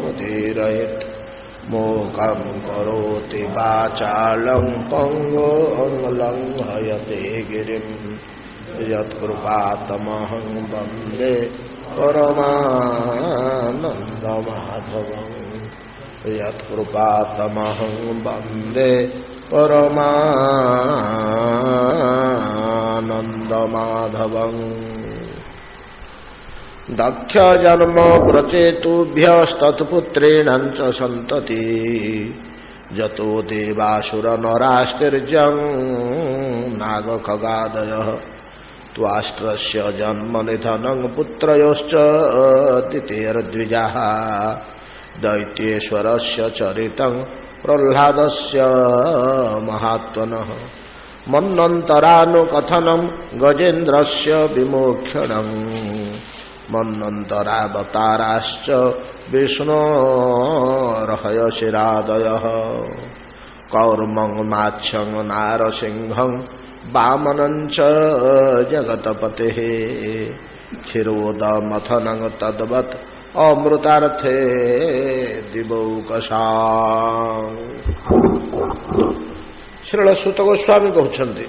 मुदीरयेत् मूकं करोति वाचालं पङ्गुं लङ्घयते गिरिं यत्कृपातमहं वन्दे परमानन्दमाधवं यत्कृपातमहं वन्दे परमानन्दमाधवं दक्ष जन्म प्रचेतुभ्यस्तत्पुत्रेण च सन्तति जतो देवासुर नरास्तिर्जं नागखगादयः त्वाष्ट्रस्य जन्म निधनं पुत्रयोश्च तितेर्द्विजाः दैत्येश्वरस्य चरितं प्रह्लादस्य महात्मनः मन्वन्तरानुकथनं गजेन्द्रस्य विमोक्षणम् मन्वन्तरावताराश्च विष्णोर्हयशिरादयः कौर्मं माच्छं नारसिंहं वामनं च जगतपतेः क्षीरोदमथनं तद्वत् अमृतार्थे दिवौकसाम्। श्रील सूत गोस्वामी कहते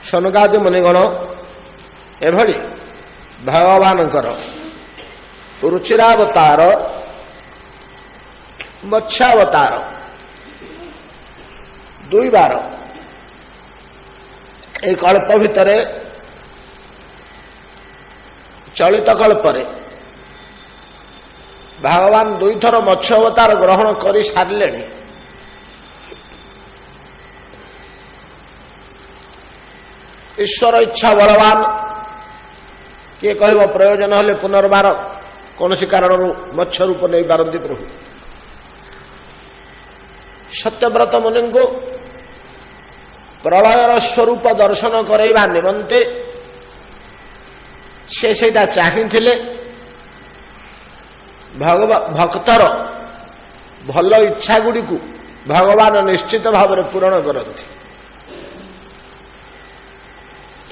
सनकादि मुनिगण एभली भगवानंकर रुचिरावतार मत्स्यावतार दुई बार एक कल्प भितर चलित कल्परे भगवान दुई थर मत्स्य अवतार ग्रहण कर सारे। ईश्वर इच्छा बलवान किए कह प्रयोजन हेले पुनर्बार कौन कारण मत्स्य रूप नहीं पारती प्रभु। सत्यव्रत मुनि को प्रलयर स्वरूप दर्शन करवा निमंते से चाहिए भक्तर भल इच्छा गुड़ी को भगवान निश्चित भाव में पूरण करती।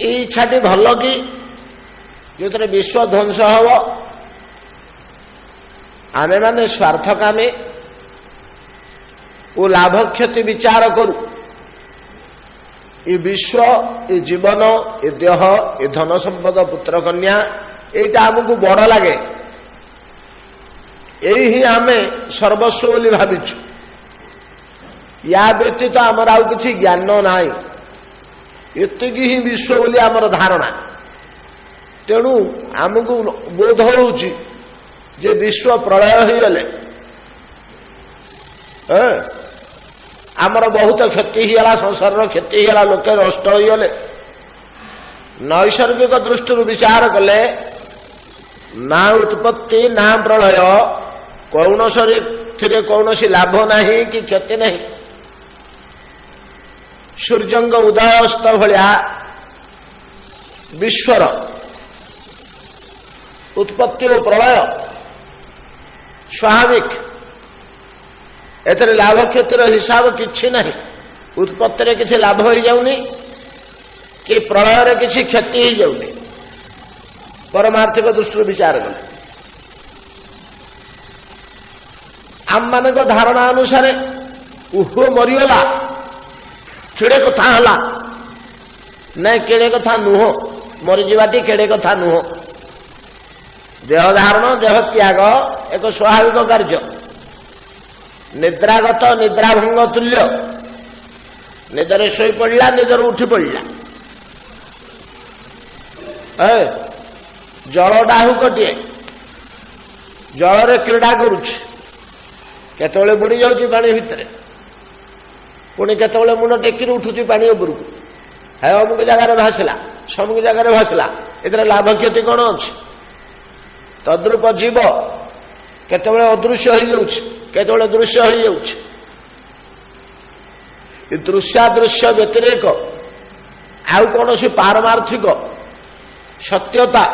इच्छाटी भल कि जो विश्व ध्वंस हम आमे माने स्वार्थकामी और लाभ क्षति विचार करू ये विश्व ये जीवन ये देह ये धन संपद पुत्र कन्या यहाँ आमको बड़ लगे यही आमे सर्वस्व बोली भाविचु। या व्यतीत आमर आउ किछि ज्ञान नाई एतिकी ही विश्व बोली आमर धारणा। तेणु आमको बोध होउछि जे विश्व प्रलय हो गले आमर बहुत क्षति होगा संसार क्षति होगा लोके नष्ट हो गले। नैसर्गिक दृष्टि विचार कले ना उत्पत्ति ना प्रलय कौन थे कौन लाभ नहीं कि क्षति नहीं। सूर्यंग उदयस्त भलिया विश्वर उत्पत्ति और प्रलय स्वाभाविक एतरे लाभ क्षतिर हिसाब किछि नहीं। उत्पत्ति रे किछि लाभ हो जाउनी कि प्रलय रे किछि क्षति हो जाउनी परमार्थिक दृष्टि विचार कले। आम मान धारणा अनुसार उहो मरीगला केड़े कथा हला नहीं केड़े कथा नुह मरीजाटी केड़े कथा नुह। देह धारण देह त्याग एक स्वाभाविक कार्य। निद्रागत निद्राभंग तुल्य निदरे शोई पड़ा निदर उठी पड़ा। जल डाहुकटे जल क्रीड़ा करुच्छ केतବେଳେ बुड़ी जाऊँगी पानी भितर पुणी केतବେଳେ मुंड टेकी उठुची पानी उपरको है अमुक जगार भासला समुक जगार भासला एथरे लाभ क्षति कौन अच्छी। तद्रूप जीव केतବେଳେ अदृश्य हो जाउछ केतବେଳେ दृश्य हो जाउछ। दृश्यादृश्य व्यतिरेक आउ कौन पारमार्थिक सत्यता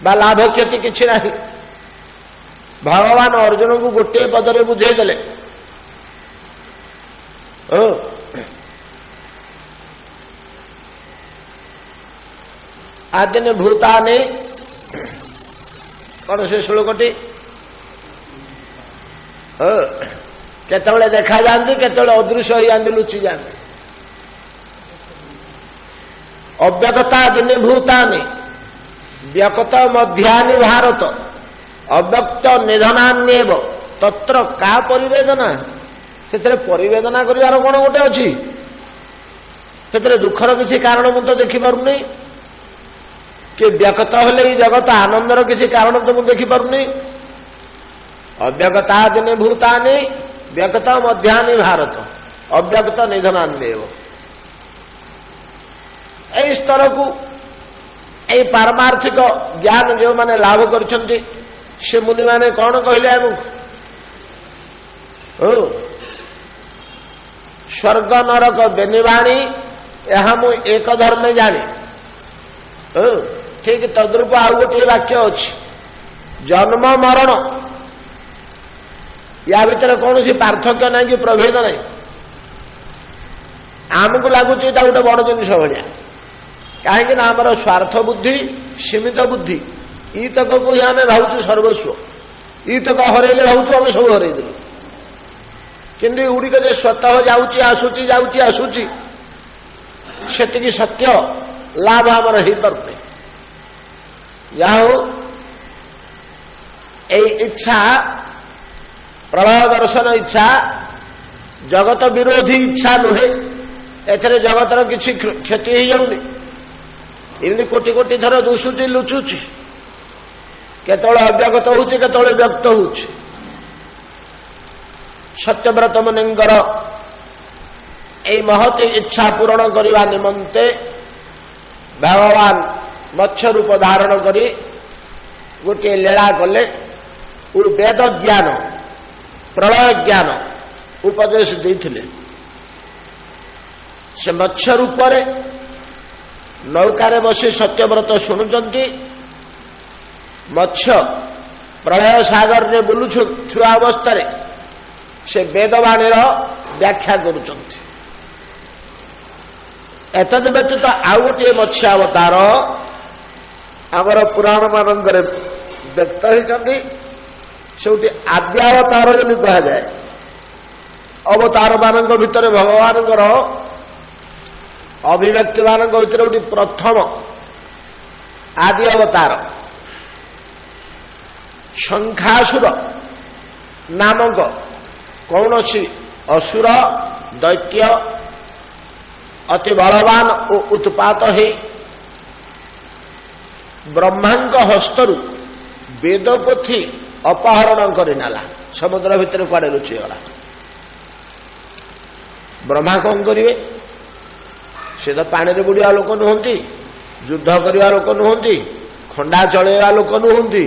बा लाभ क्षति किछि नाही। भगवान अर्जुन को गोटे पदरे बुझेदेले आदिन भूतानि कौन से श्लोकटी केतବେଳେ देखा जाती केतବେଳେ अदृश्य हो जाती लुचि जाती अव्यक्ता दिने भूतानि व्यक्त मध्यानि भारत अव्यक्त निधनान्येव तत्र का परिवेदना से परिवेदना कर कौन गोटे अच्छी से दुखर किसी कारण मु तो देखिपारुनी कि व्यक्त हेले जगत आनंदर किसी कारण तो मुझे देखिपारुनी अव्यक्ता दिने भूतानि व्यक्त मध्यानि भारत अव्यक्त निधनान्येव ए स्तर को ए पारमार्थिक ज्ञान जो माने लाभ करछन्ति से मुनि माने कौन कहले स्वर्ग नरक बेनिवाणी यह मु एक धर्म जानी ठीक तद्रूप आउ गोटे वाक्य अच्छी जन्म मरण या भितर कौन सी पार्थक्य ना कि प्रभेद नहीं आमको लगुच गोटे बड़ जिन भाया कहीं आमर स्वार्थ बुद्धि सीमित बुद्धि ईतक को ही आम भावुँ सर्वस्व ईतक हरइले भावुँ आम सब हरइदेलु किंतु गुड़िक जो स्वतः जाऊँगी आसूची से सत्य लाभ आमर हो पारे या इच्छा प्रलय दर्शन इच्छा जगत विरोधी इच्छा नुहे एथरे जगतर किसी क्षति हो जाऊनी इमती कोटि कोटि थर दुषुची लुचुची केतବେଳେ अव्यक्त होची केतବେଳେ व्यक्त होची सत्यव्रत मुनिंगर ए महत इच्छा पूरण करने निमंते भगवान मत्स्य रूप धारण करी गोटे लीला कले वेद ज्ञान प्रलय ज्ञान उपदेश देथिले से मत्स्य रूप नौकार बसी सत्यव्रत शुणुचंती मत्स्य प्रलय सागर रे बुलुछुआ अवस्था से वेदवाणी व्याख्या करुचंती एतद व्यतीत आउ गोटे मत्स्य अवतार आमर पुराण मानकर व्यक्त होती से आद्यावतार बोली कह जाए अवतार मान भितर भगवान अभिव्यक्ति मान भर गोटे प्रथम आदि अवतार शंखासुर नामक कौन सी असुर दैत्य अति बलवान और उत्पात है ब्रह्मांक हस्तरु वेदपोथी अपहरण करनेला समुद्र भितर कुआड़े लुचिगला ब्रह्मा कौन करेंगे से तो पानी रे बुड़िया लोक नुहति युद्ध करवा लोक नुहति खंडा चलैवा लोक नुहति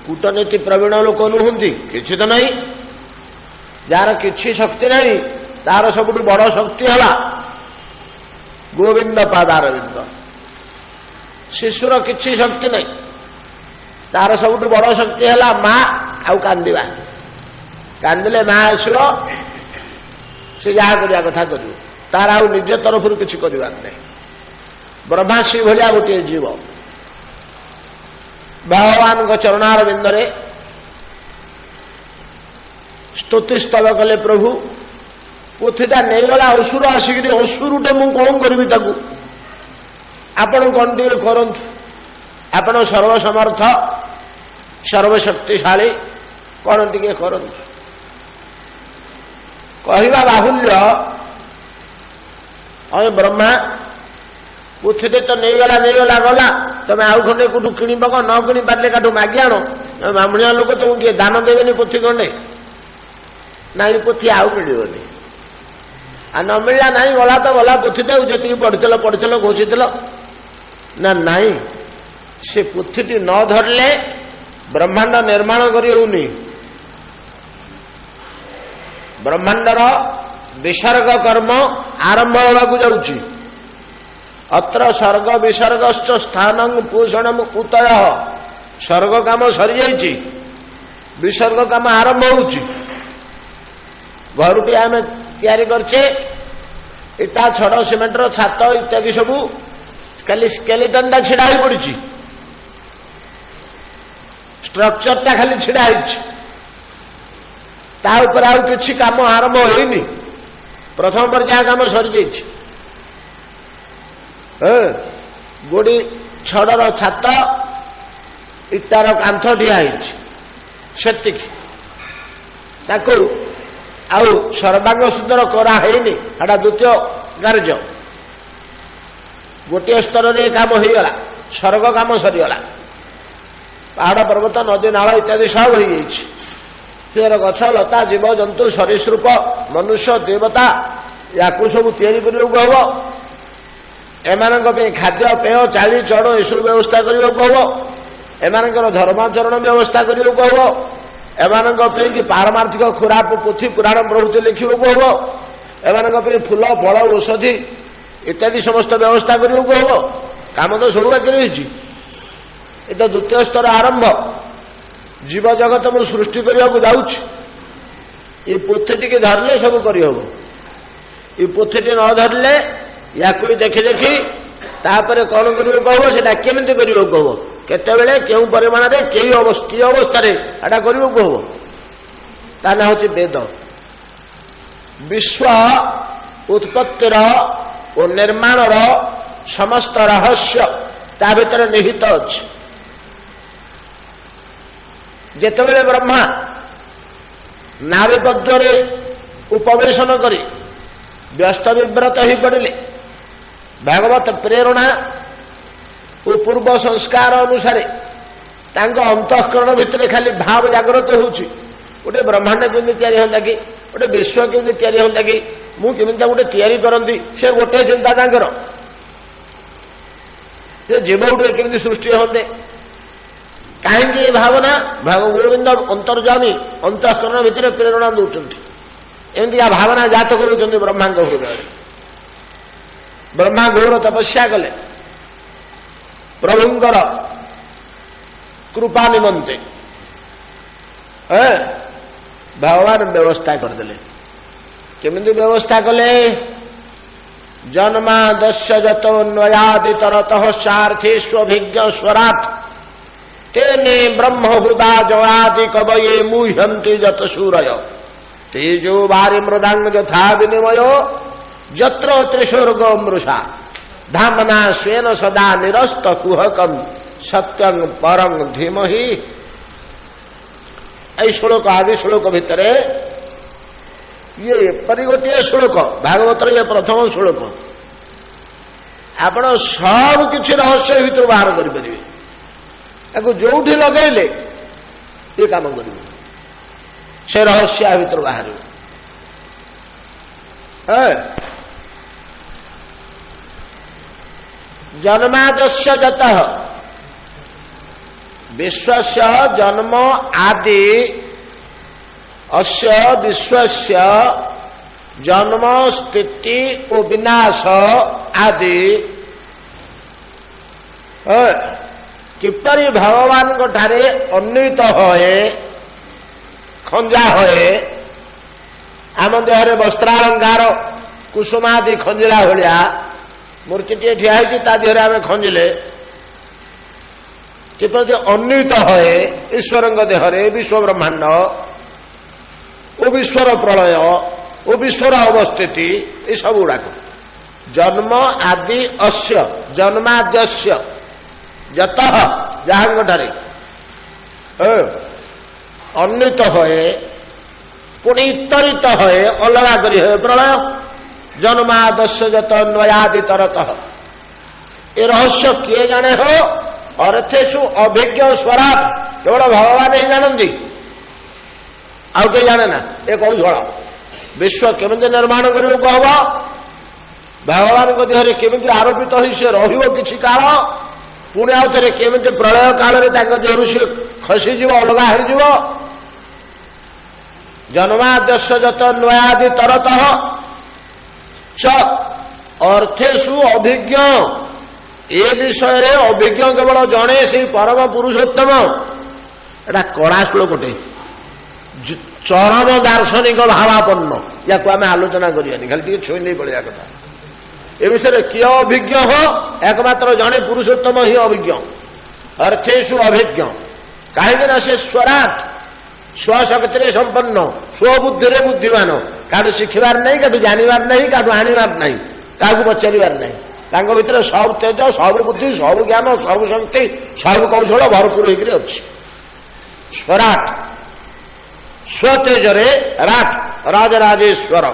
कूटनीति प्रवीण लोक नुहति किसी तो नहीं जार किसी शक्ति नहीं तार सबुठ बड़ शक्ति है गोविंद पादारविंद शिशुर किसी शक्ति नहीं तार सबुठ बड़ शक्ति है माँ आउ कांदिबा कांदिले माँ आसो से जहाँ करवा कथा कर तार आउ निज तरफ किसी करवार नहीं ब्रह्माश्री भलिया गोटे जीव भगवान चरणार बिंदरे स्तुति स्तव कले प्रभु पोथीटा नहींगला असुर आसिक असुरटे मु कौन करी आपण कौन टे करूँ आपण सर्वसमर्थ सर्वशक्तिशाली कौन टे करूँ कहवा बाहुल्य अरे ब्रह्मा पोथीटे तो नहींगला गला तुम आउ खंडे कौटू कि न कि पारे काठू मागि आण ब्राह्मणिया लोक तुमको किए दान देवे पोथी खंडे ना पोथी आउ मिलनी आ न मिलला ना गला तो गला पोथीटा जी पढ़ी घोषी ना नाई से पोथीटी न धरले ब्रह्मांड निर्माण करी ब्रह्मांडर विसर्ग कर्म आरंभ होगा जाऊँगी अत्र सर्ग विसर्गश्च स्थान पोषण उतय स्वर्ग काम सरी जाइए विसर्ग काम आरंभ होची घरटी आम तैयारी करछे इटा छड़ सिमेंटर छात इत्यादि सबू खाली स्केलेटन टा छिड़ा ही पड़ी स्ट्रक्चरटा खाली छिड़ा होइछि ता ऊपर आउ किछि काम आरंभ होइनि प्रथम पर्याय काम सरी जाइछि गोड़ी छड़र छात इटार कांथ दिया सेतिकी ताकू आउ सर्वांग सुंदर करा हैनी एटा द्वितीय कार्य गोटे स्तर में काम हो गला स्वर्ग काम सरीगला पहाड़ पर्वत नदी नाल इत्यादि सब हो जाइए गछ लता जीव जंतु सरीसृप मनुष्य देवता या सब तैयारी करने हम एम खाद्य पेय चाली चढ़ यू व्यवस्था करने को हम एम धर्माचरण व्यवस्था करने को हम एम पारमार्थिक खुराप पोथी पुराण प्रभृति लिखा हम एम फूल फल औषधि इत्यादि समस्त व्यवस्था करने को हम काम तो सब बाकी रही ये तो द्वितीय स्तर आरंभ जीव जगत मु सृष्टि करने को जाऊँच ये पोथी टी धरले सब करहब ये पोथी न धरले या देखि देखि तापर कौन करने को हम से केमी करने को हम केतबेले केउ परिमाण रे कि अवस्था रे एटा करने को हम ता ना होछि वेद विश्व उत्पत्तिर और निर्माण समस्त रहस्य ता भीतर निहित अछि जेतबेले ब्रह्मा नाभिपद्य उपवेशन करी व्यस्त विव्रत हो पड़े भागवत प्रेरणा और पूर्व संस्कार अनुसार अंतःकरण भितर खाली भाव जागृत होउछि गोटे ब्रह्मांड केमि तैयारी होता कि गोटे विश्व केमि तैयारी होता कि मु केमि गोटे तैयारी करती से गोटे चिंता तांकर जीव गुटे केमि सृष्टि होते कहीं भावना गोविंद अंतर्जामी अंतःकरण भितर प्रेरणा दौरान एमती भावना जात कर ब्रह्मा हृदय ब्रह्मा घोर तपस्या कले प्रभुंकर कृपा निमंते भगवान व्यवस्था करदे केमी व्यवस्था कले जन्मादस्य जतो न्वयादि तरतः सार्थेष्वभिज्ञ स्वराट तेने ब्रह्म हृदा जवादि कवये मुह्यन्ति जत सूरय तेजो वारि मृदांग यथा विनिमय यत्र त्रिस्वर्ग मृषा धामना स्वेन सदा निरस्त कुहकम सत्यं परं धीमहि। ए श्लोक आदि श्लोक भितर ये परि गोटे श्लोक भागवत ये प्रथम श्लोक आपण सब किछि रहस्य भितर बाहर करि परिबे जोठी लगेले ये काम करेंगे से रहस्य भीतर बाहर जन्मादस्य जतः विश्वस्य जन्म आदि अस्य विश्वस्य जन्म स्थिति और विनाश आदि किपरि भगवान ठारे अन्वित होए खंजा होए आम देहरे वस्त्रालंकार कुसुमादि खंजिला भाया मूर्ति टे ठिया ता देहरे आम खंजिले किपरि अन्वित होए ईश्वर देहरे विश्व ब्रह्मांड ओ विश्वर प्रलय ओ विश्वर अवस्थिति ये सब गुड़ाक जन्म आदि अस्य जन्माद्यस्य जत जहांगठारे अन्वित होए पुणी इतरित होए अलगा करी होए प्रलय जन्मादस्य जत अन्वयादि तरत ये रहस्य किए जाने हो अर्थेषु अभिज्ञ स्वराट केवल भगवान ही जानती आउ के जाने ना ये कौशल विश्व केमी निर्माण करने को हम भगवान देहरे केमी आरोपित हो सी रही काल पुणी आउ थे केमी प्रलय काल देहर सी खसीज अलगा हो जन्माद्यस्य जत न्वयादि तरत च अर्थेषु अभिज्ञ ए विषय अभिज्ञ केवल जड़े से परम पुरुषोत्तम एटा कड़ा श्लोकटे चरम दार्शनिक भावापन्न या आम आलोचना करियानी खाली टे छुई नहीं पड़ा कथा ए विषय किए अभिज्ञ हो एकमात्र जड़े पुरुषोत्तम ही अभिज्ञ अर्थेषु अभिज्ञ कहीं से स्वराट स्वशक्ति संपन्न स्वबुद्धि बुद्धिमान काटू शिखबार नहीं काटू जानवर नहीं काटू आणवार नहीं क्या पचार नहीं भीतर सब तेज सब बुद्धि सब ज्ञान सब शक्ति सब कौशल भरपूर होकर अच्छी स्वराट स्वतेजरे राट राजराजेश्वर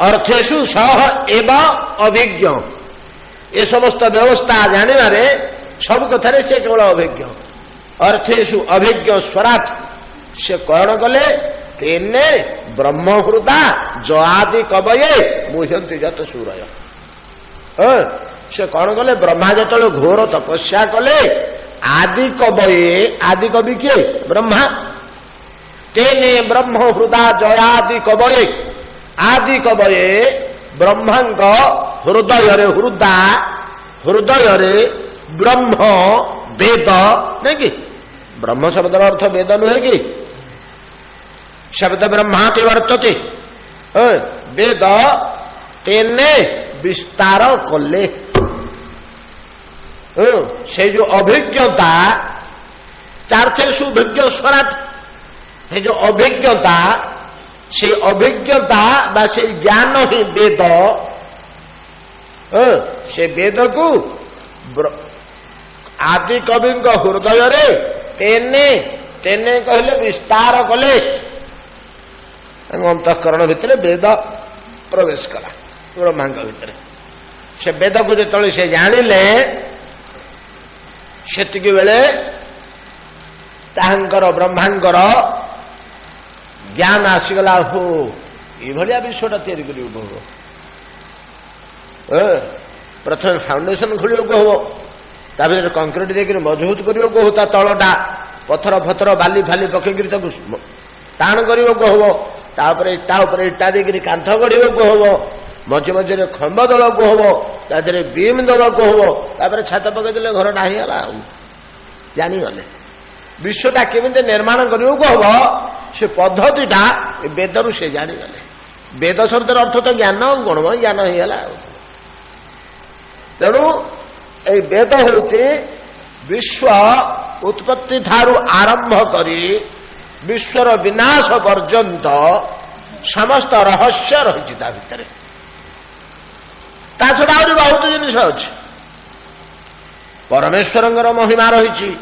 अर्थेषु सह एवं अभिज्ञ ये समस्त व्यवस्था जानिबारे सब कथार से केवल अभिज्ञ अर्थेषु अभिज्ञ स्वराट से कौन कले तेने ब्रह्महृदा जआदि कवये मुह्यंति जत सूरय से कौन कले ब्रह्मा जो घोर तपस्या कले आदि कवि किए ब्रह्मा तेने ब्रह्महृदा जयादि कवये आदि कवये ब्रह्मांग हृदय हृदय ब्रह्म वेद नहीं कि ब्रह्म शब्द अर्थ वेद नुहे कि शब्द ब्रह्मा के वर्तते वेद तेने विस्तार कले से जो अभिज्ञता चार्थेषु भिज्ञ स्वराट है जो अभिज्ञता से अभिज्ञता बा से ज्ञान ही वेद से वेद को आदि कवि हृदय रे तेने तेने कहले विस्तार कले अंतःकरण भितर वेद प्रवेश कला ब्रह्मांग भितर से वेद को जो से जानिले सेतिक बेले तांकर ब्रह्मांगर ज्ञान आसीगला हो ये विश्वटा तैयारी कर प्रथम फाउंडेशन खोल हम तापर कंक्रीट देकर मजबूत करता तलटा पथर फथर बाली फाली पकईक टाण करने को हम तापर इटा देकर कांथ गढ़ को हम मझे मझे खंब दल को हम तादे बीम दल को हम तापर छात पकईदे घर डाहीगला जानीगले विश्वटा केमी निर्माण करने को हम से पद्धतिटा वेदरू से जानीगले वेद शब्द अर्थ तो ज्ञान गुणमय ज्ञान होगा तेणु ये वेद हूँ विश्व उत्पत्ति ठारू आरंभ करी विश्वर विनाश पर्यंत समस्त रहस्य रही भितर ता छड़ा आहुरी बहुत जिनिस अच्छी परमेश्वर महिमा रही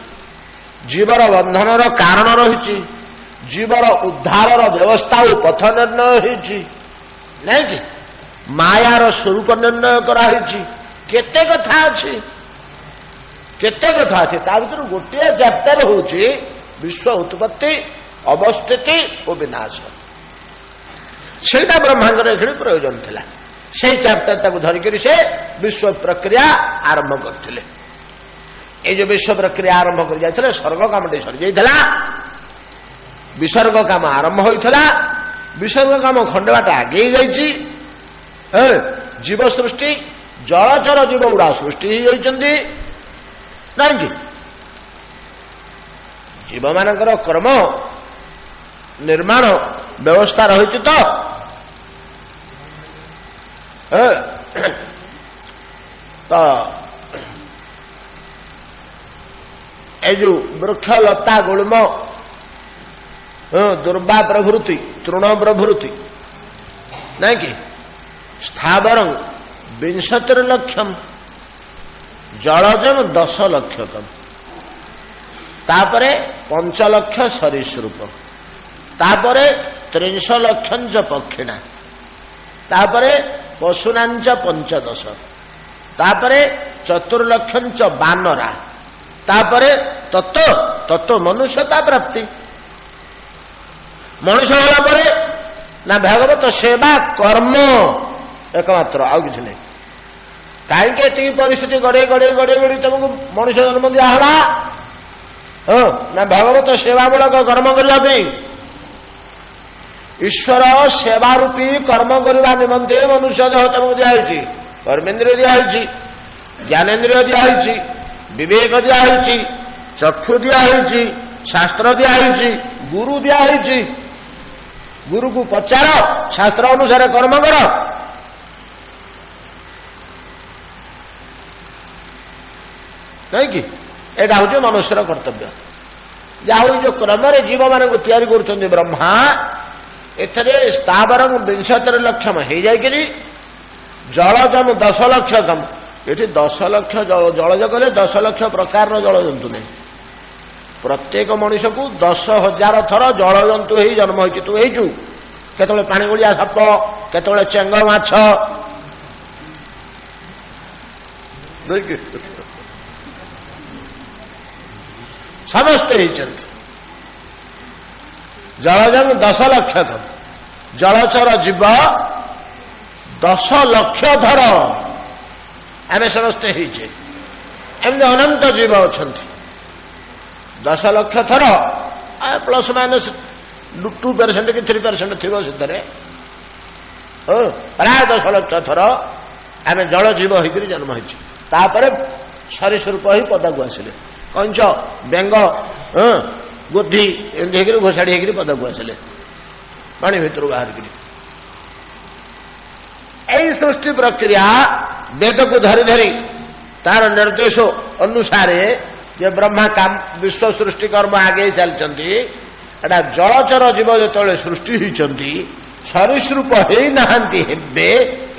जीवर बंधनर कारण रही जीवर उद्धार व्यवस्था और पथ निर्णय नहीं कि मायार स्वरूप निर्णय कराई केते कथा अच्छी केते कथा अच्छी ता भीतर गोटे चैप्टर होची विश्व उत्पत्ति अवस्थिति और विनाश सेटा ब्रह्मांड एखिणी प्रयोजन थिला से चैप्टर ताको धरिकरी से विश्व प्रक्रिया आरंभ करथिले ए जो विश्व प्रक्रिया आरंभ कर जायथिले स्वर्ग काम टे सर जायथिला विसर्ग काम आरंभ होइथिला विसर्ग काम खंडबाट आगे जाइछि जीव सृष्टि जलचर जीव गुड़ा सृष्टि होइछन्ति नहीं कि जीव मानकर कर्म निर्माण व्यवस्था रही तो ए जो वृक्ष लता गुल्म दुर्बा प्रभृति तृण प्रभृति नहीं कि स्थावर 20 लक्षम जलजम 10 लक्षकम तापरे 5 लक्ष सरीसृप तापरे 30 लक्षंच पक्षिणा तापरे पशुनांच 15 तापरे 4 लक्षंच बानरा तापरे तत्व मनुष्यता प्राप्ति मनुष्य होला परे ना भागवत सेवा कर्म एकमात्र आउ कि नहीं कहीं परिस्थिति गड़े गड़े गड़े गड़ी तुमको मनुष्य जन्म दिहला ना भागवत सेवामूलक कर्म करने ईश्वर सेवा रूपी कर्म करने निमंते मनुष्य देह तुमको दिखाई कर्मेन्द्रिय दिखाई ज्ञानेन्द्रिय दिखाई विवेक दिखाई चक्षु दिखाई शास्त्र दिखाई गुरु दिखाई गुरु को पचार शास्त्र अनुसार कर्म कर नहीं कि एटा हूँ मनुष्यर कर्तव्य जहाँ जो क्रम जीव मान तैयारी कर ब्रह्मा एथरे स्थावर 72 लक्षम हो जाए जलजम 10 लक्षतम ये 10 लक्ष जलज कले 10 लक्ष प्रकार जल जंतु नहीं प्रत्येक मनुष्य को 10,000 थर जल जंतु ही जन्म हो तू हो केतले पानी गुड़िया साप केतले चेंग माछ समस्ते जलजम 10 लक्षतम जलचर जीव 10 लक्ष थर आम समस्ते एमती अनंत जीव अच्छा 10 लक्ष थर प्लस माइनस 2% कि 3% थी प्राय 10 लक्ष थर आम जल जीव होकर जन्म होपर सरीसृप ही पदा को आसिले कंच बेंग गोधी एमती घोषाड़ी होकर पदा को आसिले पानी भितर बाहर यही सृष्टि प्रक्रिया वेद को धरी धरी तार निर्देश अनुसार ये ब्रह्मा काम विश्व सृष्टि कर्म आगे चलती एटा जलचर जीव जो सृष्टि होती सरीसृप हो नहांती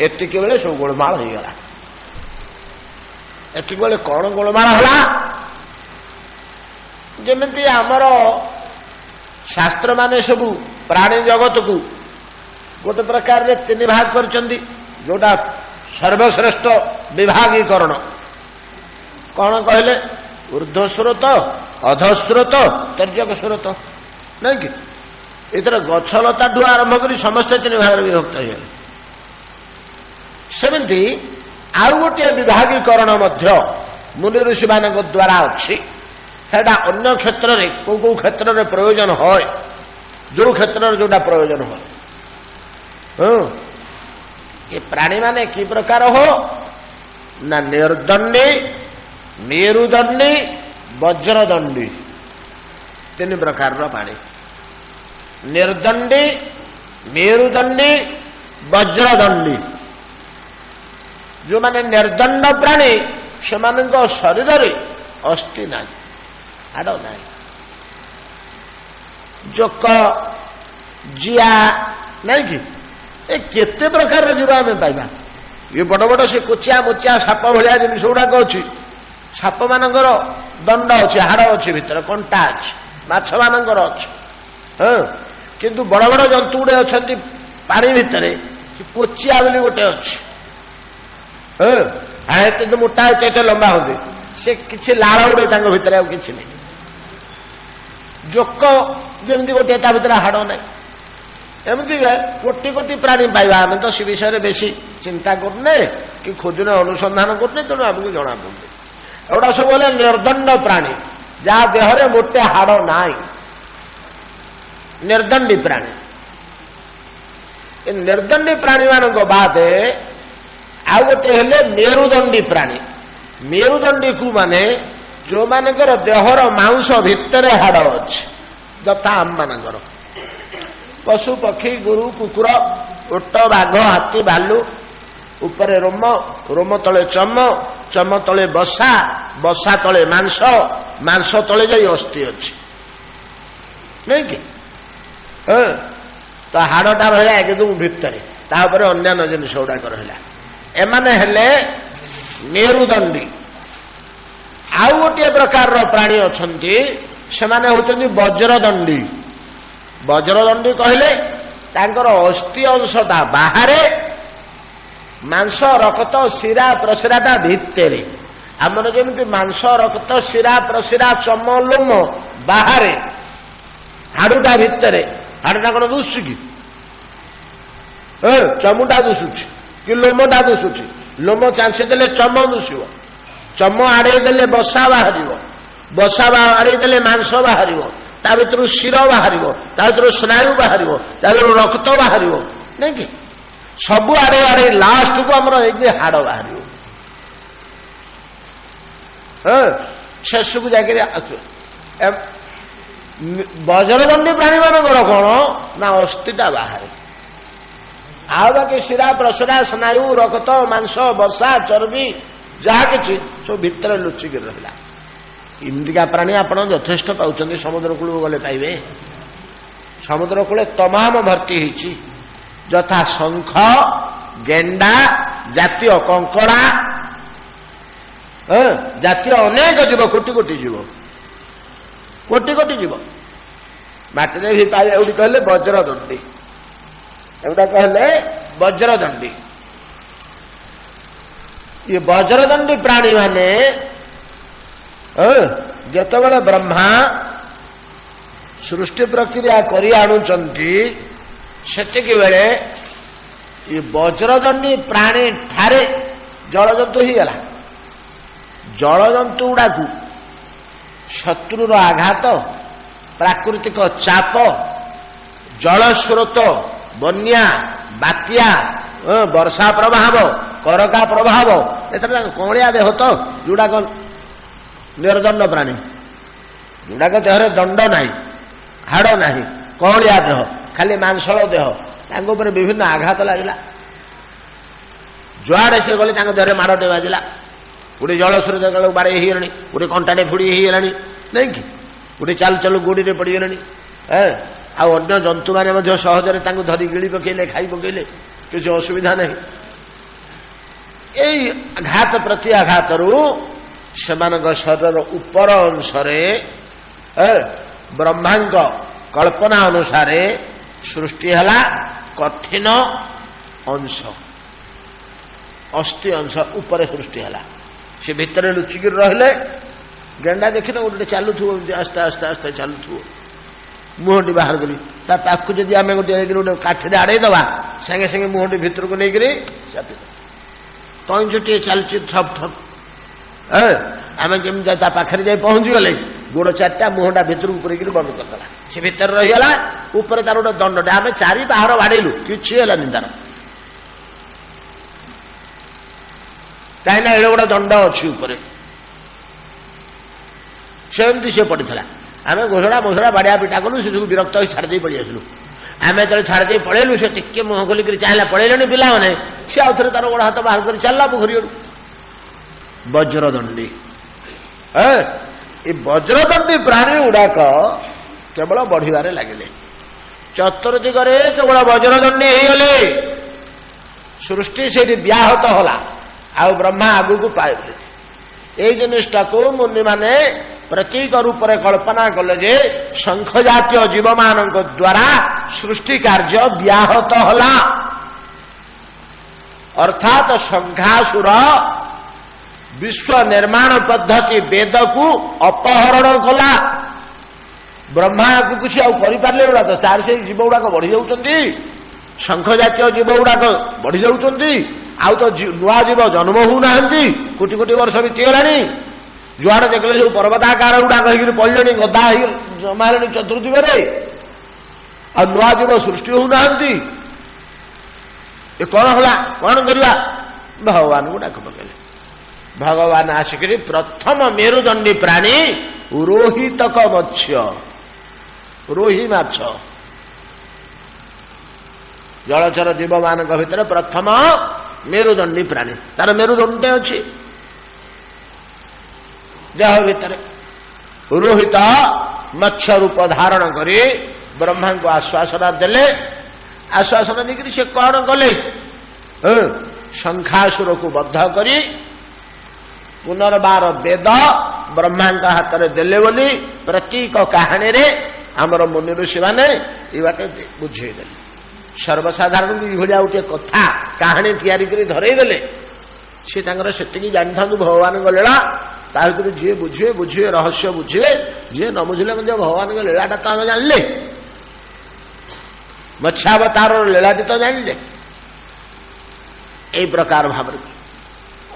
एतिक बेले सब गोलमाल हो गला एतिक बेले कौन गोलमाल होला जमीती आमर शास्त्र माने सबू प्राणी जगत को गोटे प्रकार रे 3 भाग करचंदी जोटा सर्वश्रेष्ठ विभागीकरण कौन कहले ऊर्ध्वस्रोत अधस्रोत तर्जक स्रोत नहीं कि इधर गछलता ठू आरंभ कर समस्त 3 भाग विभक्त हो सेमती आउ गोटे विभागीकरण मुनि ऋषि मान द्वारा अच्छी सेटा अन्य क्षेत्र में कौ क्षेत्र में प्रयोजन है जो क्षेत्र में जोटा प्रयोजन हो ये प्राणी माने कि प्रकार हो ना निर्दंडी मेरुदंडी वज्रदंडी 3 प्रकार प्राणी निर्दंडी मेरुदंडी वज्रदंडी जो माने निर्दंड प्राणी से शरीर में अस्थि ना हाड़ ना जोक जिया नहीं कि केते प्रकार जीव आम पाइबा ये बड़ बड़ से कोचिया मोचिया साप भाया जिनिस गुड़ाक अच्छी साप मानकर दंड अच्छी हाड़ अच्छी भितर कंटा अच्छी माछ मानकर अच्छी हाँ किंतु बड़ बड़ जंतु गुड़े अच्छा पानी भितर कोचिया बोली गोटे अच्छी हाँ एत मोटा एते लंबा होते से किसी लाड़ गुड़े भितर आ कि नहीं जोक जमी गोटे ता भर हाड़ ना एमती कोटि कोटि प्राणी पाइबा आम तो से विषय बेसी चिंता करने कि खोजने अनुसंधान करने तेणु आमको जना पड़े एगुड़ा सब बोले निर्दंड प्राणी जहाँ देहरे मोटे हाड़ ना निर्दंडी प्राणी निर्दंडी प्राणी मान बाद आउ गोटे हेले मेरुदंडी प्राणी मेरुदंडी को माने जो मानकर देहर मांस भितर हाड़ अच्छे यथा आम मानकर पशु पक्षी गुरु कुकुर ओट बाघ हाथी भालू उपरे रोम रोम तले चम चम तले बसा बसा तले मांस मांस तले जाई अस्थि अच्छी नहीं कि तो हाड़टा रहा एकदम भितर तापर अन्य जिनिस गुड़ाक रहा एमाने हेले मेरुदंडी आउ गोटे प्रकार प्राणी अच्छा से वज्रदंडी वज्रदंडी कहले तांकर अस्थि अंशटा बाहर मांस रक्त शिरा प्रशिराटा भितर आमर जमी मांस रक्त शिरा प्रशिरा चम लोम बाहर हाड़ुटा भितर हाड़टा कौन दुशु कि चमुटा दुशुची कि लोमटा दुशुची लोम चांसी देले चम दुशिब चम आड़े देले बसा बाहर बसा आड़े देले मांस बाहर ता भर शिर बाहर ता भर स्नायु बाहर ता भर रक्त बाहर नहीं कि सबु आड़े आड़े लास्ट को आम हाड़ बाहर शेष को जाकर वज्रदंडी प्राणी मान कौन ना अस्थिटा बाहर आ बाकी शिरा प्रसरा स्नायु रक्त मांस बसा चर्बी जहा कि सब भितर लुचिक रहा इमतिका प्राणी आपण यथेष्ट पाउछन्ति समुद्र कूल गले पाइबे समुद्र कूले तमाम भर्ती होइछि यथा शंख गेंडा जातीय कंकड़ा जातीय अनेक जीव कोटि कोटि जीव कोटि कोटि जीव बाटरे भी पाइबे एउडी कहले वज्रदंडी एउडा कहले वज्रदंडी ये वज्रदंडी प्राणी माने जेतबेले ब्रह्मा सृष्टि प्रक्रिया करि आणुचंती सेतिकी बेले ये वज्रदंडी प्राणी ठारे जलजंतु ही गला जलजंतु गुड़ाकू शत्रुर आघात प्राकृतिक चाप जल स्रोत बन्या बात्या वर्षा प्रभाव करका प्रभाव एथर कौलिया देह तो जोड़ाक निर्दंड प्राणी जोड़ाक देहरे दंड नाही हाड़ नाही कौलिया देह खाली मांसल देह विभिन्न आघात लगला जुआड़े से गले देहरे माड़टे बाजिला गोटे जल स्रोत बाड़े होगलानी गोटे कंटाटे फुड़ी होगलानी नहीं कि गोटे चालू चालू गोड़ी में पड़गलानी अन्य जंतु मैंने सहजरे धरी गिड़ी पकईले खाई पकईले किसी असुविधा नहीं यही आघात प्रति आघात शरीर उपर अंश ब्रह्मा कल्पना अनुसार सृष्टि है कठिन अंश अस्थि अंश उपर सृष्टि है सी भितर लुचिक रहिले गेंडा देखी ना गोटे चलु आस्ते आस्ते आस्ते चलु मुहटी बाहर करी पाखु जदि आम गोटे गोटे काठिरे आड़े दबा सागे सागे मुहटी भितर को लेकर चापी कंचुटे चलुची ठप ठप आम केमी पाखे जा पहुंची गले गोड़ चार्टा मुहटा भितर पूरेक बंद करदेला सी भितर रहीगला ऊपर तार गोटे दंडटे आम चारि बाहर बाड़ेलु किसी है तार कहीं ये गोटे दंड अच्छी सेमती सी पड़ा आम घोषणा मोषणा बाड़िया पिटा कलु शिशु विरक्त हो छाड़ी पड़ी आसलु आम जो छाड़ी पलैलु से टे मुह खोलिक चाहला पलैले पिला सी आउ थे तार गोड़ हाथ बाहर कर चलला पोखरी वज्रदंडी वज्रदंडी प्राणी गुड़ाक केवल बढ़िबारे लगिले चतुर्दिगरे केवल वज्रदंडी होगले सृष्टि से व्याहत होला आ ब्रह्मा आगु को पाइले यही जिनिसटा को मुनि माने प्रतीक रूप में कल्पना कले जे शंख जातीय जीव मान द्वारा सृष्टि कार्य व्याहत होला अर्थात शंखासुर विश्व निर्माण पद्धति वेद को अपहरण कला ब्रह्मा को कुछ आपारे गुड़ा तो तार से जीव गुड़ाक बढ़ी जाऊँगी शंख जातीय जीव गुड़ाक बढ़ी जाऊँगी आउ तो नुआ जीव जन्म होना कोटि कोटि वर्ष बीतीगला जुआड़े देखले सब पर्वताकार गुड़ाक पड़े गदा जमा चतुर्दिगरे आ नुआ जीव सृष्टि होना कौन है कौन करवा भगवान को डाक पकड़े भगवान आसिक प्रथम मेरुदंडी प्राणी रोहितक मत्स्य रोही माछ जलचर जीव मान भीतर प्रथम मेरुदंडी प्राणी तार मेरुदंड अच्छी देह भितर रोहित मत्स्य रूप धारण करी ब्रह्मा को आश्वासना देले आश्वासना देकर से कौन कले शंखासुर को बद्ध करी पुनर्बार वेद ब्रह्मा हाथ में देले बोली प्रतीक कहानी रे आमर मुनि ऋषि मैंने ये बाटे बुझेदेले सर्वसाधारण ये गोटे कथा कहानी तैयारी कर धरईदेले सी से जानी था भगवान लीला ता भर जी बुझे बुझे रहस्य बुझे जी न बुझे भगवान लीलाटा तो आम जानले मत्स्यावतार लीलाटी तो जानले यही प्रकार भाव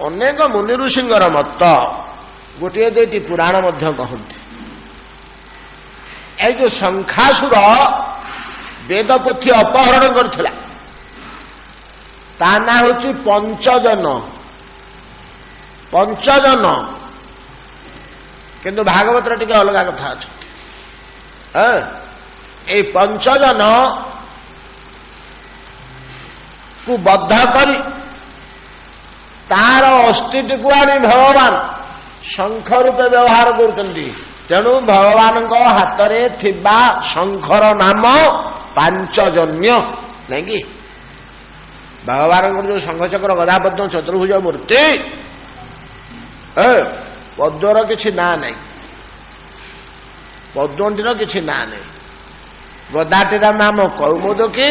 अनेक मुनि ऋषिंगर मत गोटे दुईटी पुराण कहते ये जो शंखासुर वेदपोथी अपहरण करथिला ता ना होची पंचजन पंचजन किंतु भागवत टिके अलग कथा अच्छे ये पंचजन को बद्ध करी तार अस्तित्व को आनी भगवान ଶଙ୍ଖ ରୂପେ ବ୍ୟବହାର କରୁଛନ୍ତି। ତେଣୁ ଭଗବାନଙ୍କ ହାତରେ ଥିବା ଶଙ୍ଖର ନାମ ପାଞ୍ଚଜନ୍ୟ, ନାଇଁ କି? ଭଗବାନଙ୍କର ଯୋଉ ଶଙ୍ଖଚକ୍ର ଗଦାପଦ୍ମ ଚତୁର୍ଭୁଜ ମୂର୍ତ୍ତି, ପଦ୍ମର କିଛି ନାଁ ନାହିଁ, ପଦ୍ମଟିର କିଛି ନାଁ ନାହିଁ। ଗଦାଟିର ନାମ କୌମୁଦକୀ,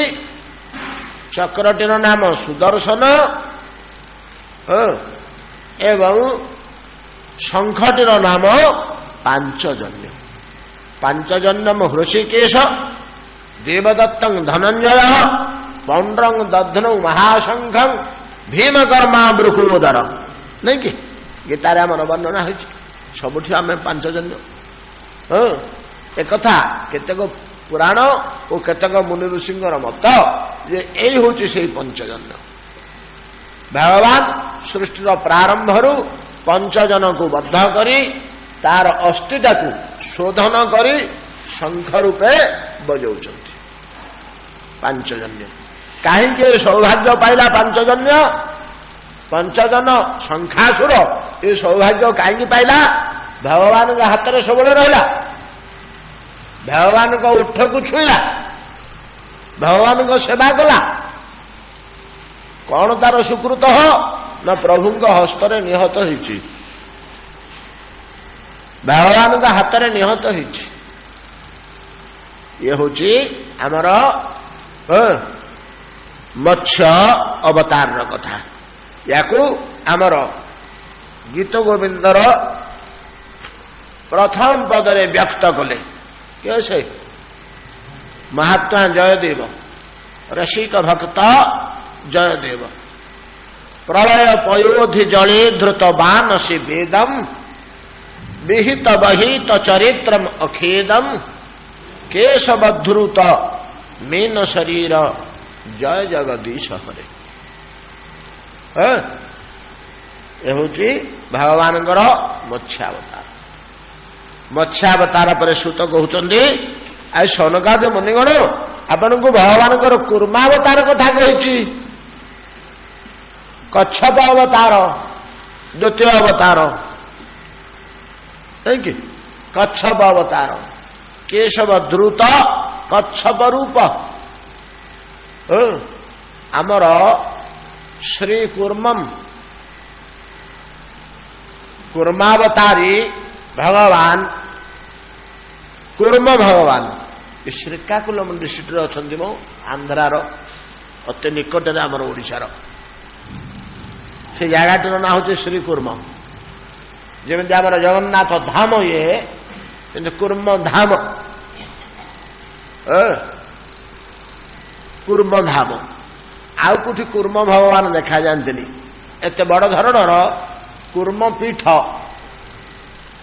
ଚକ୍ରଟିର ନାମ ସୁଦର୍ଶନ, ଏବଂ ଶଙ୍ଖଟିର ନାମ ପାଞ୍ଚଜନ୍ୟ। ପାଞ୍ଚଜନ୍ୟମ ହୃଷିକେଶ, ଦେବଦତ୍ତଂ ଧନଞ୍ଜୟ, ପଣ୍ଡ୍ରଂ ଦଧ୍ନୌ ମହାଶଙ୍ଖଂ, ଭୀମକର୍ମା ବୃକୁଦର, ନାଇଁ କି? ଗୀତାରେ ଆମର ବର୍ଣ୍ଣନା ହୋଇଛି। ସବୁଠି ଆମେ ପାଞ୍ଚଜନ୍ୟ। ଏକଥା କେତେକ ପୁରାଣ ଓ କେତେକ ମୁନି ଋଷିଙ୍କର ମତ ଯେ ଏଇ ହେଉଛି ସେଇ ପଞ୍ଚଜନ୍ୟ। ଭଗବାନ ସୃଷ୍ଟିର ପ୍ରାରମ୍ଭରୁ ପଞ୍ଚଜନକୁ ବଦ୍ଧ କରି ତାର ଅସ୍ଥିତାକୁ ଶୋଧନ କରି ଶଙ୍ଖ ରୂପେ ବଜାଉଛନ୍ତି ପାଞ୍ଚଜନ୍ୟ। କାହିଁକି ସୌଭାଗ୍ୟ ପାଇଲା ପାଞ୍ଚଜନ୍ୟ? ପଞ୍ଚଜନ ଶଙ୍ଖାସୁର ଏ ସୌଭାଗ୍ୟ କାହିଁକି ପାଇଲା? ଭଗବାନଙ୍କ ହାତରେ ସବୁବେଳେ ରହିଲା, ଭଗବାନଙ୍କ ଓଠକୁ ଛୁଇଁଲା, ଭଗବାନଙ୍କ ସେବା କଲା। କଣ ତାର ସୁକୃତ ନା ପ୍ରଭୁଙ୍କ ହସ୍ତରେ ନିହତ ହେଇଛି, ଭଗବାନଙ୍କ ହାତରେ ନିହତ ହେଇଛି। ଇଏ ହଉଛି ଆମର ମତ୍ସ୍ୟ ଅବତାରର କଥା। ୟାକୁ ଆମର ଗୀତ ଗୋବିନ୍ଦର ପ୍ରଥମ ପଦରେ ବ୍ୟକ୍ତ କଲେ। କିଏ ସେ? ମହାତ୍ମା ଜୟଦେବ, ରସିକ ଭକ୍ତ ଜୟଦେବ। ପ୍ରଳୟ ପୟୋଧି ଜଳେ ଧୃତ ବାନସି ବେଦମ, ବିହିତ ବହିତ ଚରିତ୍ରମ ଅଖେଦମ, କେଶବଧୃତ ମୀନ ଶରୀର ଜୟ ଜଗଦୀଶ ହରେ। ଏ ହେଉଛି ଭଗବାନଙ୍କର ମତ୍ସ୍ୟାବତାର। ମତ୍ସ୍ୟାବତାର ପରେ ସୁତ କହୁଛନ୍ତି, ଆଉ ସନକାଦି ମୁନିଗଣ ଆପଣଙ୍କୁ ଭଗବାନଙ୍କର କୁର୍ମାବତାର କଥା କହିଛି। କଚ୍ଛପ ଅବତାର ଦ୍ୱିତୀୟ ଅବତାର, କାହିଁକି? କଚ୍ଛପ ଅବତାର, କେଶବ ଦ୍ରୁତ କଚ୍ଛପ ରୂପ। ଆମର ଶ୍ରୀ କୁର୍ମମ କୁର୍ମାବତାରୀ ଭଗବାନ, କୁର୍ମ ଭଗବାନ ଶ୍ରୀକାକୁଲମ ଡିଷ୍ଟ୍ରିକ୍ଟରେ ଅଛନ୍ତି। ମୋ ଆନ୍ଧ୍ରାର ଅତି ନିକଟରେ ଆମର ଓଡ଼ିଶାର ସେ ଜାଗାଟିର ନାଁ ହେଉଛି ଶ୍ରୀକୁର୍ମ। ଯେମିତି ଆମର ଜଗନ୍ନାଥ ଧାମ ଇଏ, କିନ୍ତୁ କୁର୍ମ ଧାମ, କୁର୍ମ ଧାମ। ଆଉ କୋଉଠି କୁର୍ମ ଭଗବାନ ଦେଖାଯାଆନ୍ତିନି। ଏତେ ବଡ଼ ଧରଣର କୁର୍ମ ପୀଠ,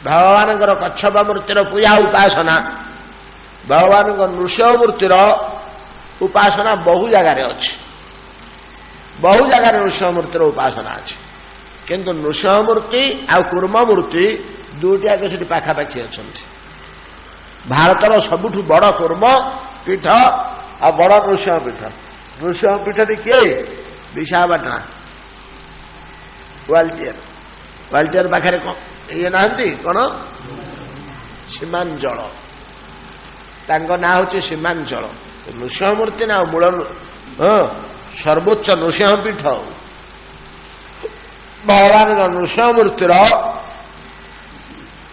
ଭଗବାନଙ୍କର କଚ୍ଛପ ମୂର୍ତ୍ତିର ପୂଜା ଉପାସନା, ଭଗବାନଙ୍କ ନୃସିଂହ ମୂର୍ତ୍ତିର ଉପାସନା ବହୁ ଜାଗାରେ ଅଛି। ବହୁ ଜାଗାରେ ନୃସିଂହ ମୂର୍ତ୍ତିର ଉପାସନା ଅଛି, କିନ୍ତୁ ନୃସିଂହ ମୂର୍ତ୍ତି ଆଉ କୁର୍ମ ମୂର୍ତ୍ତି ଦୁଇଟି ଆଗ ସେଠି ପାଖାପାଖି ଅଛନ୍ତି। ଭାରତର ସବୁଠୁ ବଡ଼ କୁର୍ମ ପୀଠ ଆଉ ବଡ଼ ନୃସିଂହ ପୀଠ। ନୃସିଂହ ପୀଠଟି କିଏ? ବିଶାଖାପାଟଣା ୱାଲଟିୟର। ୱାଲଟିୟର ପାଖରେ କଣ ଇଏ ନାହାନ୍ତି କଣ? ସୀମାଞ୍ଚଳ। ତାଙ୍କ ନାଁ ହେଉଛି ସୀମାଞ୍ଚଳ। ନୃସିଂହ ମୂର୍ତ୍ତି ନା ମୂଳ ସର୍ବୋଚ୍ଚ ନୃସିଂହ ପୀଠ। ଭଗବାନଙ୍କ ନୃସିଂହ ମୂର୍ତ୍ତିର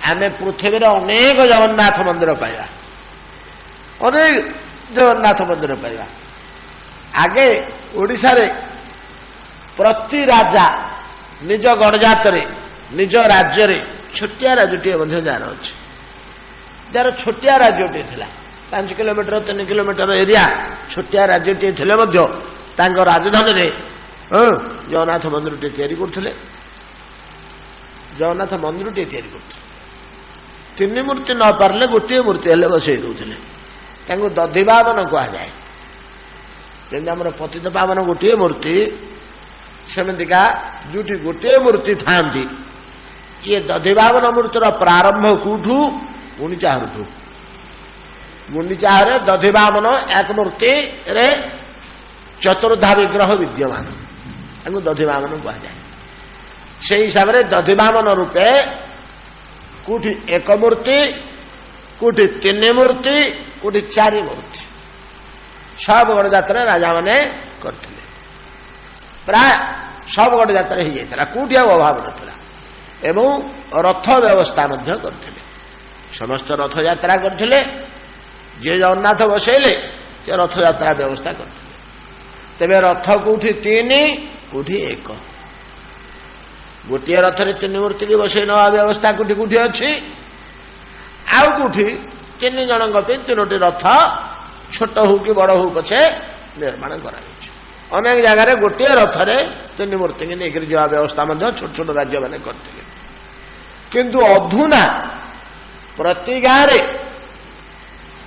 ଆମେ ପୃଥିବୀର ଅନେକ ଜଗନ୍ନାଥ ମନ୍ଦିର ପାଇବା, ଅନେକ ଜଗନ୍ନାଥ ମନ୍ଦିର ପାଇବା। ଆଗେ ଓଡ଼ିଶାରେ ପ୍ରତି ରାଜା ନିଜ ଗଡ଼ଜାତରେ ନିଜ ରାଜ୍ୟରେ ଛୋଟିଆ ରାଜ୍ୟଟିଏ ମଧ୍ୟ ଯାହାର ଅଛି, ଯାହାର ଛୋଟିଆ ରାଜ୍ୟଟିଏ ଥିଲା, 5 କିଲୋମିଟର 3 କିଲୋମିଟର ଏରିଆ ଛୋଟିଆ ରାଜ୍ୟଟିଏ ଥିଲେ ମଧ୍ୟ ତାଙ୍କ ରାଜଧାନୀରେ ଜଗନ୍ନାଥ ମନ୍ଦିରଟିଏ ତିଆରି କରୁଥିଲେ। ଜଗନ୍ନାଥ ମନ୍ଦିରଟିଏ ତିଆରି କରୁଥିଲେ। 3 ମୂର୍ତ୍ତି ନ ପାରିଲେ ଗୋଟିଏ ମୂର୍ତ୍ତି ହେଲେ ବସେଇ ଦେଉଥିଲେ। ତାଙ୍କୁ ଦଧିବାବନ କୁହାଯାଏ। ଯେମିତି ଆମର ପତିତ ପାବନ ଗୋଟିଏ ମୂର୍ତ୍ତି, ସେମିତିକା ଯୋଉଠି ଗୋଟିଏ ମୂର୍ତ୍ତି ଥାଆନ୍ତି। ଇଏ ଦଧିବାବନ ମୂର୍ତ୍ତିର ପ୍ରାରମ୍ଭ କୋଉଠୁ? ଗୁଣ୍ଡିଚାହରଠୁ। ଗୁଣ୍ଡିଚାହରେ ଦଧିବାମନ ଏକ ମୂର୍ତ୍ତିରେ ଚତୁର୍ଦ୍ଧା ବିଗ୍ରହ ବିଦ୍ୟମାନ, ତାଙ୍କୁ ଦଧିବାମନ କୁହାଯାଏ। ସେହି ହିସାବରେ ଦଧିବାମନ ରୂପେ कोठी एक मूर्ति कोठी 3 मूर्ति कोठी 4 मूर्ति सब गड़ जात्रा राजा माने करथिले प्राय सब गड़ जात्रा ही जाइतला कोठी अभाव नथिला एवं रथ व्यवस्था मध्य करथिले समस्त रथ यात्रा करथिले जे जगन्नाथ बसैले से रथ यात्रा व्यवस्था करथिले तेबे रथ कोठी 3 कोठी 1 गोटे रथ 3 मूर्ति की बसई नवा व्यवस्था कोठी कोठी अछि आउ कोठी 3 जनक पे 3टी रथ छोट हो कि बड़ हो पछे निर्माण करा अनेक जगह गोटे रथ रे 3 मूर्ति की लेकर जा व्यवस्था मध्य छोट छोट राज्य माने करथिले किंतु अधुना प्रति गाँ रे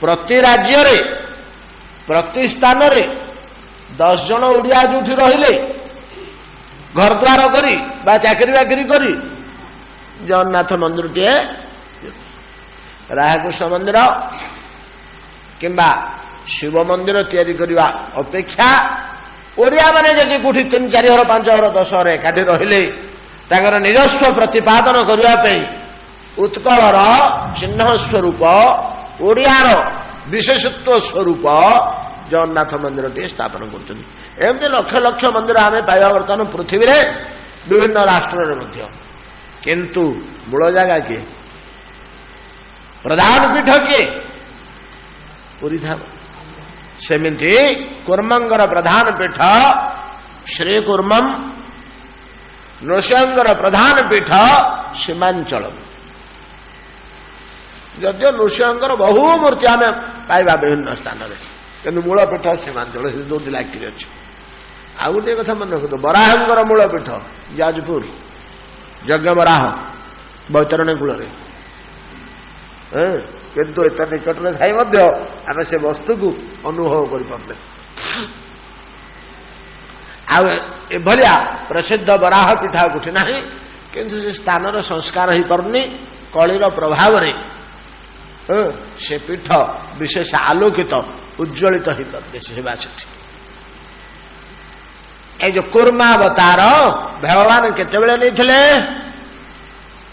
प्रति राज्य रे प्रति स्थान रे 10 जन ओडिया जो रहिले घर द्वार करी बा चाकरी बाकरी करी जगन्नाथ मंदिर टे राधाकृष्ण मंदिर किंबा शिव मंदिर तैयारी करने अपेक्षा ओडिया माने जदि कोठी 3 4 घर 5 घर 10 घर एकाठी रहिले ताकर निजस्व प्रतिपादन करने उत्कलर चिन्ह स्वरूप ओडियार विशेषत्व स्वरूप जगन्नाथ मंदिर टी स्थापन करमती लक्ष लक्ष मंदिर आम पाइबा बर्तमान पृथ्वी रे विभिन्न राष्ट्र किंतु मूल जगह किए प्रधान पीठ किए पुरी धाम सेमिति कुर्मंगर प्रधान पीठ श्री कुर्मम नृसिंहर प्रधान पीठ सीमांचल जदिव नृसिंहर बहु मूर्ति आम पाइबा विभिन्न स्थान में किंतु मूल पीठ सीमांचल दो लाखी अच्छी आउ गोटे कथा मन रखु बराहंकर मूल पीठ जाजपुर यज्ञ बराह बैतरणी कूल किंतु एत निकट में थाई आम से वस्तु को अनुभव कर एभलिया प्रसिद्ध बराह पीठ कुछ ना किंतु से स्थान संस्कार हो पारनी कलिर प्रभाव से पीठ विशेष आलोकित उज्ज्वलित हो पारे ये जो कूर्मावतार भगवान केतबेले नहीं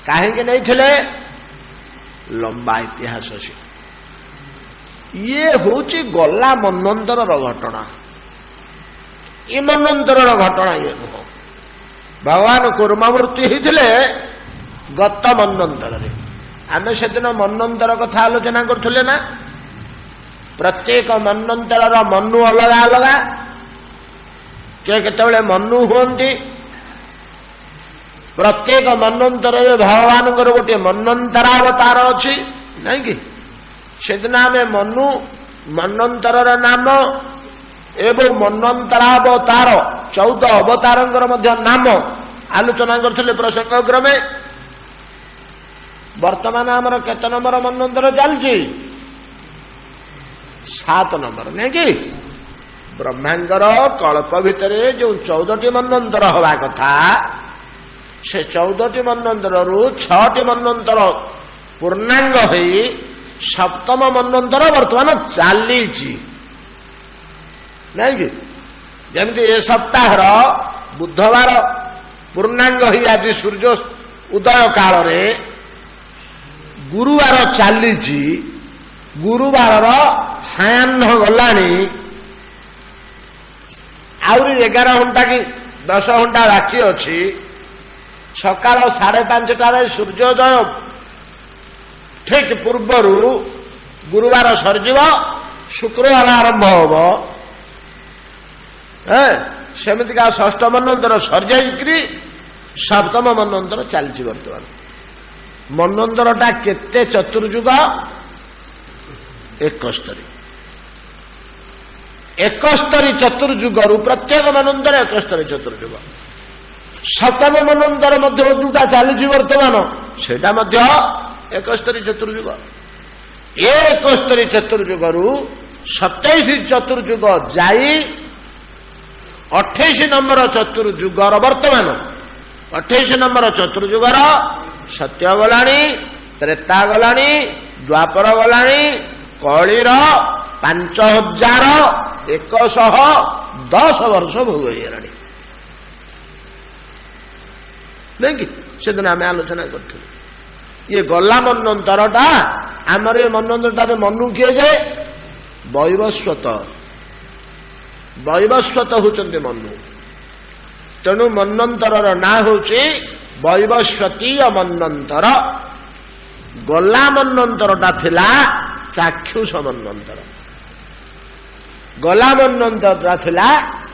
कहीं नहीं लंबा इतिहास से ये हूँ गला मनंतर घटना ये मनंतर घटना ये नुह भगवान कूर्मामूर्ति होते गत मनंतर आम से दिन मनंतर कथा आलोचना करुले ना प्रत्येक मनंतर मनु अलग अलग केतबेले मनु हुंती प्रत्येक मनंतर भगवान गोटे मनंतरावतार अच्छी नहीं कि सेदिन आम मनु मनंतर नाम एवं मनंतरावतार 14 अवतार नाम आलोचना करते प्रसंग क्रमे वर्तमान आमर केत नंबर मनंतर चलती 7 नंबर नहीं कि ब्रह्मांडर कल्प भितर जो 14टी मनंतर हवा कथा से 14टी मनंतर 6टी मनंतर पूर्णांग हो 7म मनंतर वर्तमान चली नहीं कि जमी ए सप्ताह बुधवार पूर्णांग ही आज सूर्य उदय काल रे गुरुवार चली गुरुवार सायाह्न गलानी आउरी 11 घंटा कि 10 घंटा बाकी अच्छी सकाल 5:30 सूर्योदय ठीक पूर्वर गुरुवार सरजीव शुक्रवार आरंभ हम सेमतिका 6ठ मनंतर सरजाई 7म मनंतर चलती बर्तमान मनंतरटा केते चतुर्युग 71 चतुर्युगरु प्रत्येक मनंतर 71 चतुर्युग 7म मनंतर मध्य जोटा चली बर्तमान सेटा 71 चतुर्युग 71 चतुर्युगरु 27 चतुर्युग जाई 28 नंबर चतुर्युगर वर्तमान 28 नंबर चतुर्युगर सत्य गलानी त्रेता गलानी द्वापर गलानी कलिर 5110 वर्ष भोग होगा नहीं कि से दिन आम आलोचना कर ये गला मनंतरटा आमर ये मनंतरटारे मनु किए जे वैवस्वत होचंते मनु तेणु मनंतर ना होची वैवस्वतीय मनंतर गला मनंतरटा थिला चाक्षुष मनंतर गला मनंतरटा थिला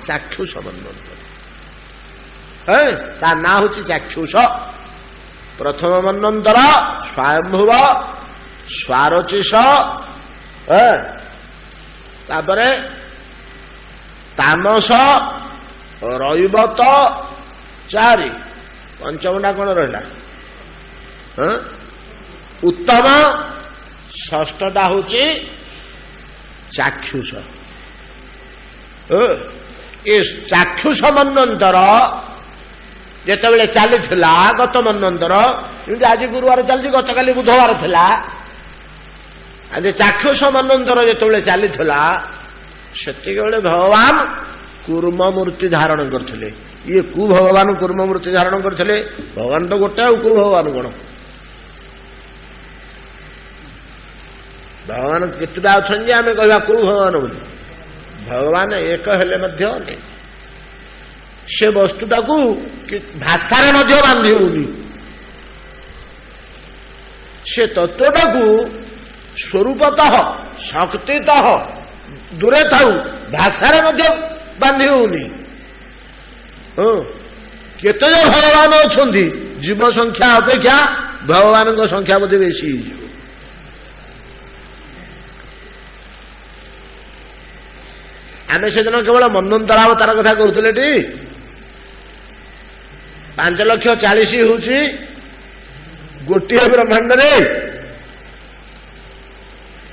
चाक्षुष मनंतर ता ना होची चाक्षुष प्रथम मनंतर स्वयंभुव स्वारचिष तापरे तामस रैवत चारि पंचमटा कौन रहा उत्तम षष्ठटा होची चाक्षुष ये चाक्षुष मनंतर जेतेबेले चलीथिला गत मनंतर आज गुरुवार चलती गत काली बुधवार थिला आज चाक्षुष मनंतर जेतेबेले चलीथिला सेतिके बेले भगवान कूर्म मूर्ति धारण करथिले ये कु भगवान कूर्म मूर्ति धारण करथिले भगवान तो गोटे आ कु भगवान कोन भगवान केतुटा अछन जे आमे कहबा कु भगवान बोली भगवान एक हेले मध्य अनेक से वस्तुटा को भाषा बांधि होनी से तत्वटा को स्वरूपतः शक्तितः दूरे था भाषा बांधि होनी केते जो भगवान अच्छा जीव संख्या अपेक्षा भगवान संख्या बोधे बेसी आमे से दिन केवल मनंतरावतार कथा करुले टी 5,40,000 हूँ गोटे ब्रह्मांड रे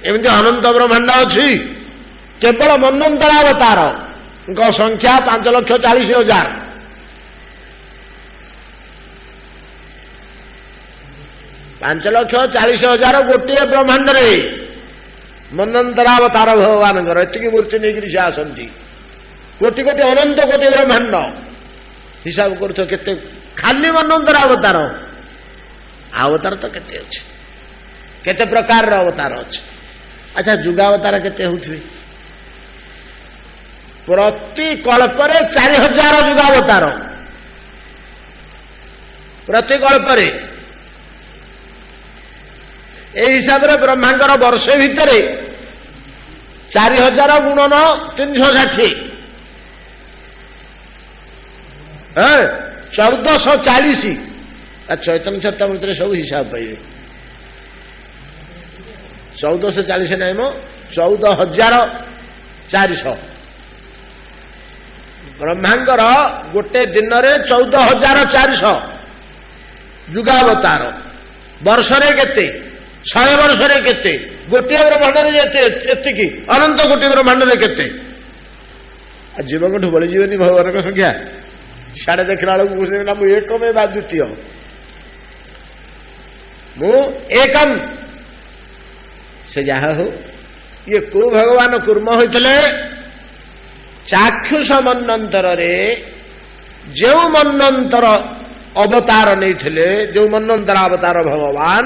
एमती अनंत ब्रह्मांड अच्छी केवल मनंतरावतार संख्या 5,40,000 5,40,000 गोटे ब्रह्मांड रे मनंतरावतार भगवान एति मूर्ति नहीं से आसती कोटि कोटि अनंत कोटि ब्रह्मांड हिसाब कर केते खाली मनंतर अवतार अवतार तो केते अच्छे केते प्रकार अवतार अच्छे अच्छा जुगावतार केते होथि प्रति कल्परे 4,000 जुगावतार प्रति कल्परे ए हिसाब रे ब्रह्मांडर वर्षे भितरे 4,000 गुणन 360 1440 चैतन्य चरितामृत सब हिसाब पाइबे 1440 नाई मो 14,400 ब्रह्मांडर गोटे दिन में 14,400 जुगावतार वर्षरे केते 100 वर्षरे केते गोटे ब्रह्मांड एति अनंत कोटि ब्रह्मांड केते जीवन ठू बड़ी जीवन भगवान संख्या साढ़े देखला बेलू मु एकम बा द्वितीय मु एकम से जहा हो ये को भगवान कूर्म होते चाक्षुष मनंतर रे जो मनंतर अवतार नहीं थे जो मनंतर अवतार भगवान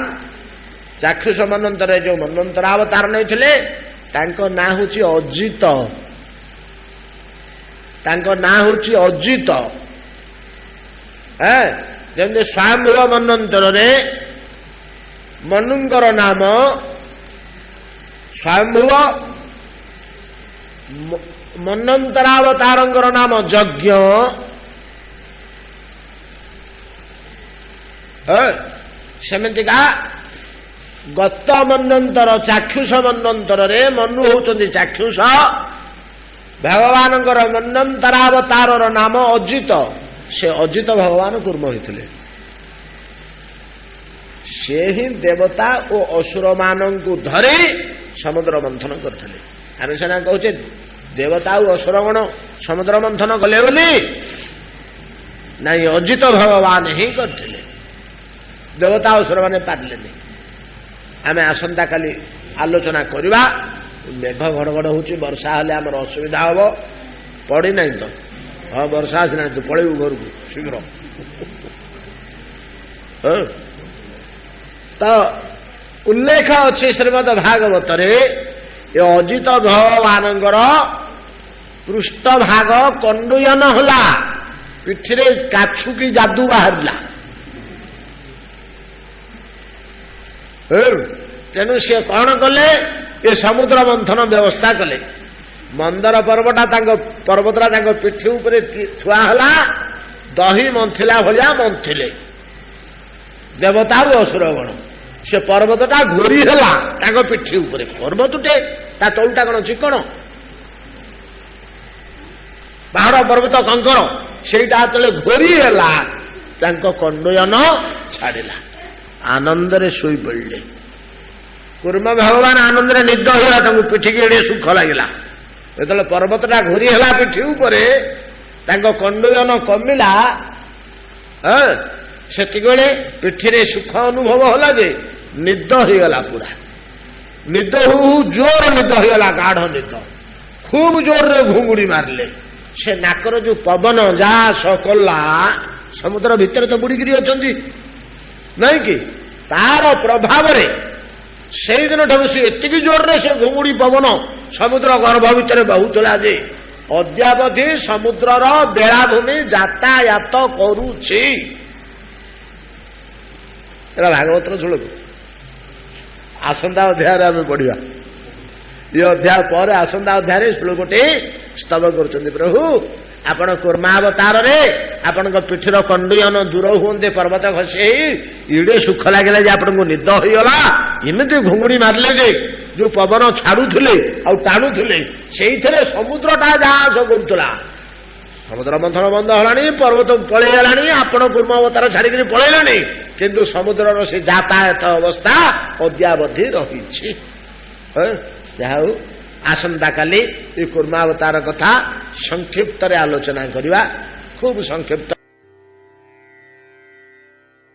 चाक्षुष मनंतर जो मनंतर अवतार नहीं थे ना हूँ अजित ना हूँ अजित जमी स्वयंभुव मनंतर रे मनुंकर नाम स्वयंभुव मनंतरावतारंकर नाम यज्ञ सेमतिका गत मनंतर चाक्षुष मनंतर रे मनु होचंदी चाक्षुष भगवान मनंतरावतार नाम अजित से अजित भगवान कूर्म होते से ही देवता और असुर मान धरी समुद्र मंथन करते आम सीना कहे देवता और असुर गण समुद्र मंथन कले बोली नाई अजित भगवान ही करते देवता असुर मैंने पारे आम आसंता काली आलोचना करवा मेघ घड़घड़ हो वर्षा हेले आम असुविधा हम पड़ी ना तो हाँ वर्षा आसना तू पलू घर को शीघ्र तो उल्लेख अच्छे श्रीमद भागवत अजित भगवान पृष्ठभाग कंडुयन होला पिठिरे काछुकी जादू बाहर तेणु सी कौन कले ये समुद्र मंथन व्यवस्था कले मंदर पर्वतटा पिठी उपरे थुआ हला दही मंथिला भलिया मंथिले देवता और असुरगण से पर्वतटा घोरी हला पिठी उपरे पर्वतटे ता तौलटा कौन चिकण पहाड़ पर्वत कंकर सेटा तले घोरी हला कंडयन छाड़िला आनंद रे सोई पड़े कूर्म भगवान आनंद रे निद होगा पिठिकी एड़े सुख लगिला जो पर्वतटा घोरी हला पिठी उपरे कंडयन कमिला सेति पिठी सुख अनुभव होला जे निद होगला पूरा निद जोर निद होगला गाढ़ निद खूब जोर रे घुंगुड़ी मारले से नाकर जो पवन जा सकला समुद्र भितर तो बुड़ीकी अच्छा नहीं कि तार प्रभाव से दिन ठार सी एति जोर रे से घुंगुड़ी पवन समुद्र गर्भ भितर बहुला जे अद्यावधि समुद्रर बेलाभूमि यातायात करुछि भागवत शुणु आसंता अध्याय आम पढ़ा ये अध्याय पर आसंता अध्याय श्लोकटे स्तव कर प्रभु आपण कूर्मावतार आपण पिठर कंडुयन दूर हुए पर्वत खसे इडे सुख लगे आपन को निद होगला इमती घुंगुड़ी मारले जे जो पवन छाड़ुले टाणुले से समुद्रटा जहाँ सब करुला समुद्र मंथन बंद होलानी पर्वत पलैगलानी आपण कूर्मावतार छाड़ी पलैलानी किंतु समुद्र से यातायात अवस्था अद्यावधि रही आसंता काली कूर्मावतार कथा संक्षिप्त आलोचना करवा खूब संक्षिप्त।